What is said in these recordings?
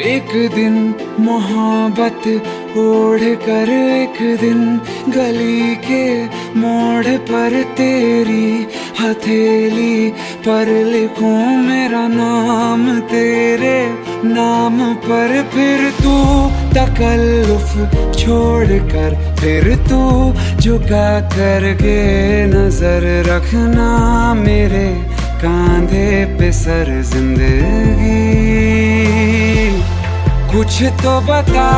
एक दिन मोहब्बत ओढ़ कर एक दिन गली के मोड़ पर तेरी हथेली पर लिखूं मेरा नाम तेरे नाम पर। फिर तू तकल्लुफ छोड़ कर फिर तू झुका करके नजर रखना मेरे कांधे पे सर जिंदगी। कुछ तो बता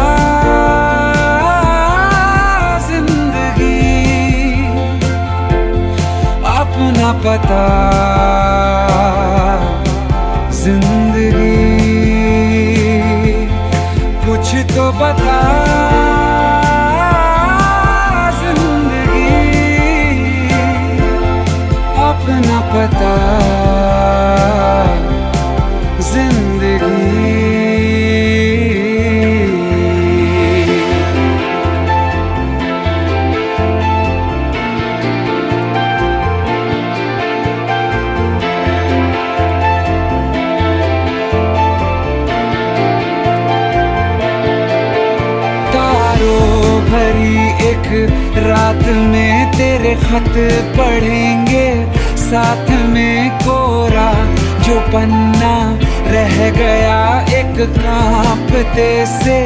जिंदगी, अपना पता जिंदगी। कुछ तो बता जिंदगी, अपना पता जिंदगी। भरी एक रात में तेरे खत पढ़ेंगे साथ में कोरा जो पन्ना रह गया एक कांपते से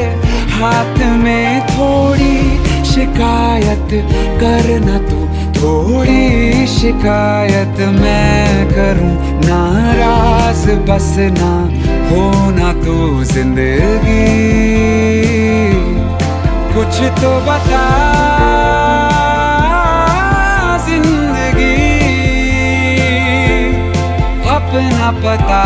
हाथ में। थोड़ी शिकायत करना तू थोड़ी शिकायत मैं करूं, नाराज बस ना होना तू जिंदगी। कुछ तो बता जिंदगी, अपना पता